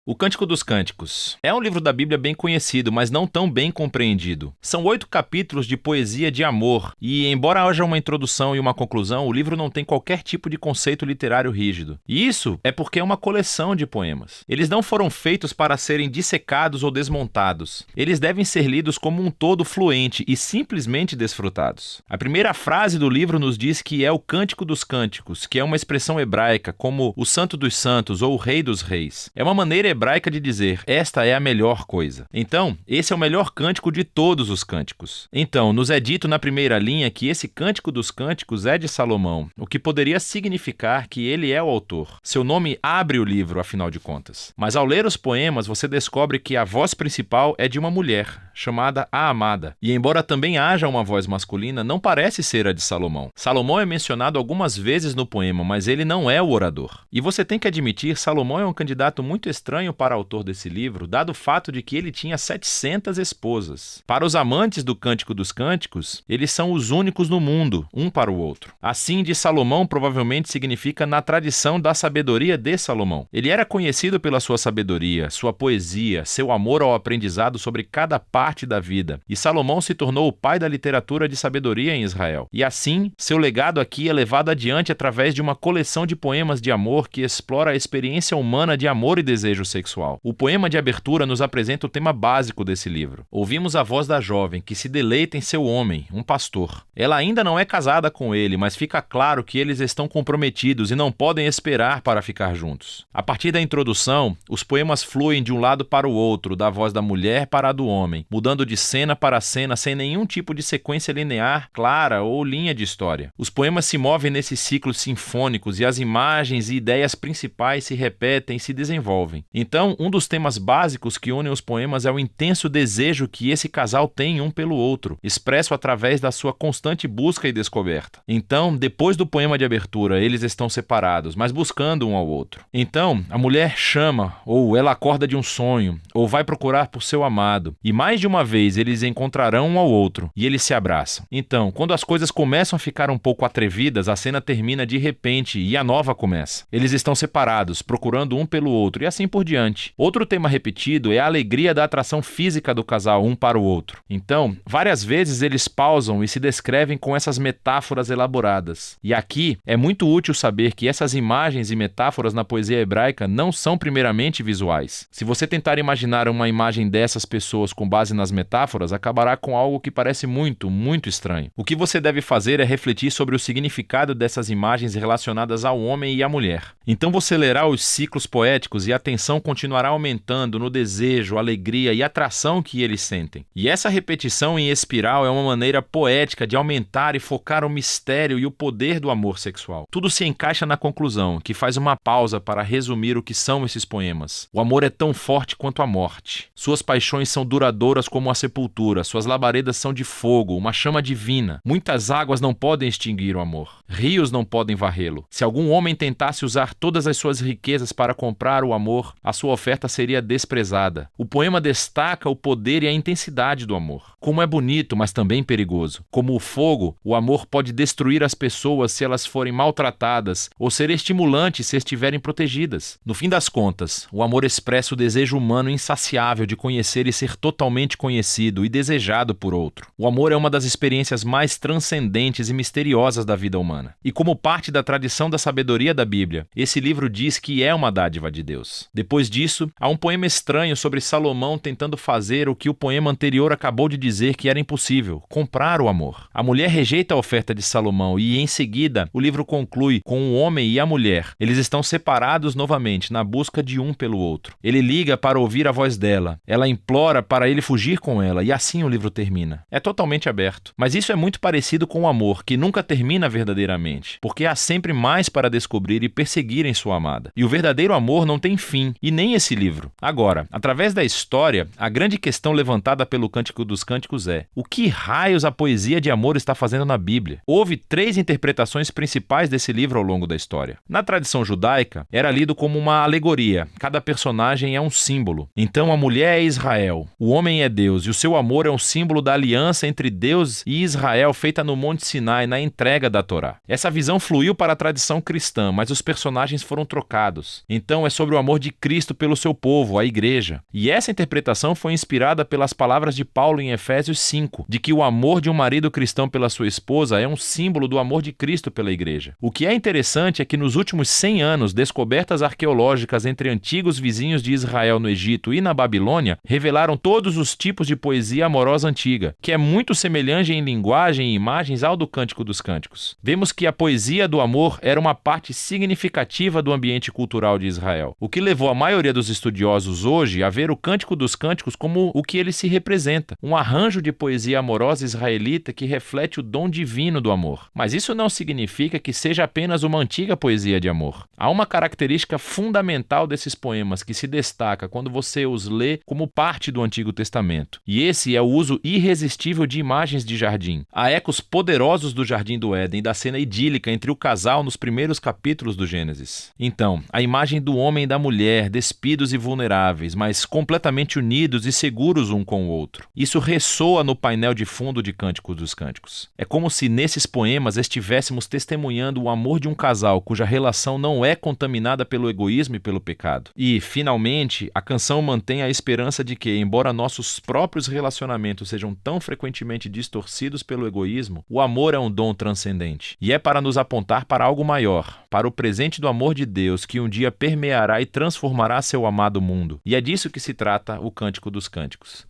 O Cântico dos Cânticos é um livro da Bíblia bem conhecido, mas não tão bem compreendido. São 8 capítulos de poesia de amor, e embora haja uma introdução e uma conclusão, o livro não tem qualquer tipo de conceito literário rígido. E isso é porque é uma coleção de poemas. Eles não foram feitos para serem dissecados ou desmontados. Eles devem ser lidos como um todo fluente e simplesmente desfrutados. A primeira frase do livro nos diz que é o Cântico dos Cânticos, que é uma expressão hebraica como o Santo dos Santos ou o Rei dos Reis. É uma maneira hebraica de dizer, esta é a melhor coisa. Então, esse é o melhor cântico de todos os cânticos. Então, nos é dito na primeira linha que esse Cântico dos Cânticos é de Salomão, o que poderia significar que ele é o autor. Seu nome abre o livro, afinal de contas. Mas ao ler os poemas, você descobre que a voz principal é de uma mulher, chamada a Amada. E embora também haja uma voz masculina, não parece ser a de Salomão. Salomão é mencionado algumas vezes no poema, mas ele não é o orador. E você tem que admitir, Salomão é um candidato muito estranho para autor desse livro, dado o fato de que ele tinha 700 esposas. Para os amantes do Cântico dos Cânticos, eles são os únicos no mundo, um para o outro. Assim, de Salomão provavelmente significa na tradição da sabedoria de Salomão. Ele era conhecido pela sua sabedoria, sua poesia, seu amor ao aprendizado sobre cada parte da vida. E Salomão se tornou o pai da literatura de sabedoria em Israel. E assim, seu legado aqui é levado adiante através de uma coleção de poemas de amor que explora a experiência humana de amor e desejo sexual. O poema de abertura nos apresenta o tema básico desse livro. Ouvimos a voz da jovem que se deleita em seu homem, um pastor. Ela ainda não é casada com ele, mas fica claro que eles estão comprometidos e não podem esperar para ficar juntos. A partir da introdução, os poemas fluem de um lado para o outro, da voz da mulher para a do homem, mudando de cena para cena sem nenhum tipo de sequência linear, clara ou linha de história. Os poemas se movem nesses ciclos sinfônicos e as imagens e ideias principais se repetem e se desenvolvem. Então, um dos temas básicos que unem os poemas é o intenso desejo que esse casal tem um pelo outro, expresso através da sua constante busca e descoberta. Então, depois do poema de abertura, eles estão separados, mas buscando um ao outro. Então, a mulher chama, ou ela acorda de um sonho, ou vai procurar por seu amado, e mais de uma vez eles encontrarão um ao outro, e eles se abraçam. Então, quando as coisas começam a ficar um pouco atrevidas, a cena termina de repente e a nova começa. Eles estão separados, procurando um pelo outro, e assim por diante. Outro tema repetido é a alegria da atração física do casal um para o outro. Então, várias vezes eles pausam e se descrevem com essas metáforas elaboradas. E aqui é muito útil saber que essas imagens e metáforas na poesia hebraica não são primeiramente visuais. Se você tentar imaginar uma imagem dessas pessoas com base nas metáforas, acabará com algo que parece muito, muito estranho. O que você deve fazer é refletir sobre o significado dessas imagens relacionadas ao homem e à mulher. Então você lerá os ciclos poéticos e a tensão continuará aumentando no desejo, alegria e atração que eles sentem. E essa repetição em espiral é uma maneira poética de aumentar e focar o mistério e o poder do amor sexual. Tudo se encaixa na conclusão, que faz uma pausa para resumir o que são esses poemas. O amor é tão forte quanto a morte. Suas paixões são duradouras como a sepultura, suas labaredas são de fogo, uma chama divina. Muitas águas não podem extinguir o amor. Rios não podem varrê-lo. Se algum homem tentasse usar todas as suas riquezas para comprar o amor, a sua oferta seria desprezada. O poema destaca o poder e a intensidade do amor. Como é bonito, mas também perigoso. Como o fogo, o amor pode destruir as pessoas se elas forem maltratadas ou ser estimulante se estiverem protegidas. No fim das contas, o amor expressa o desejo humano insaciável de conhecer e ser totalmente conhecido e desejado por outro. O amor é uma das experiências mais transcendentes e misteriosas da vida humana. E como parte da tradição da sabedoria da Bíblia, esse livro diz que é uma dádiva de Deus. Depois disso, há um poema estranho sobre Salomão tentando fazer o que o poema anterior acabou de dizer que era impossível: comprar o amor. A mulher rejeita a oferta de Salomão e, em seguida, o livro conclui com o homem e a mulher. Eles estão separados novamente, na busca de um pelo outro. Ele liga para ouvir a voz dela. Ela implora para ele fugir com ela, e assim o livro termina. É totalmente aberto. Mas isso é muito parecido com o amor, que nunca termina verdadeiramente, porque há sempre mais para descobrir e perseguir em sua amada. E o verdadeiro amor não tem fim, e nem esse livro. Agora, através da história, a grande questão levantada pelo Cântico dos Cânticos é: o que raios a poesia de amor está fazendo na Bíblia? Houve 3 interpretações principais desse livro ao longo da história. Na tradição judaica, era lido como uma alegoria. Cada personagem é um símbolo. Então a mulher é Israel, o homem é Deus, e o seu amor é um símbolo da aliança entre Deus e Israel feita no Monte Sinai, na entrega da Torá. Essa visão fluiu para a tradição cristã, mas os personagens foram trocados. Então é sobre o amor de Cristo Cristo pelo seu povo, a igreja. E essa interpretação foi inspirada pelas palavras de Paulo em Efésios 5, de que o amor de um marido cristão pela sua esposa é um símbolo do amor de Cristo pela igreja. O que é interessante é que nos últimos 100 anos, descobertas arqueológicas entre antigos vizinhos de Israel no Egito e na Babilônia revelaram todos os tipos de poesia amorosa antiga, que é muito semelhante em linguagem e imagens ao do Cântico dos Cânticos. Vemos que a poesia do amor era uma parte significativa do ambiente cultural de Israel, o que levou a maioria dos estudiosos hoje a ver o Cântico dos Cânticos como o que ele se representa, um arranjo de poesia amorosa israelita que reflete o dom divino do amor. Mas isso não significa que seja apenas uma antiga poesia de amor. Há uma característica fundamental desses poemas que se destaca quando você os lê como parte do Antigo Testamento, e esse é o uso irresistível de imagens de jardim. Há ecos poderosos do Jardim do Éden e da cena idílica entre o casal nos primeiros capítulos do Gênesis. Então, a imagem do homem e da mulher, despidos e vulneráveis, mas completamente unidos e seguros um com o outro. Isso ressoa no painel de fundo de Cânticos dos Cânticos. É como se nesses poemas estivéssemos testemunhando o amor de um casal cuja relação não é contaminada pelo egoísmo e pelo pecado. E, finalmente, a canção mantém a esperança de que, embora nossos próprios relacionamentos sejam tão frequentemente distorcidos pelo egoísmo, o amor é um dom transcendente. E é para nos apontar para algo maior, para o presente do amor de Deus que um dia permeará e transformará seu amado mundo. E é disso que se trata o Cântico dos Cânticos.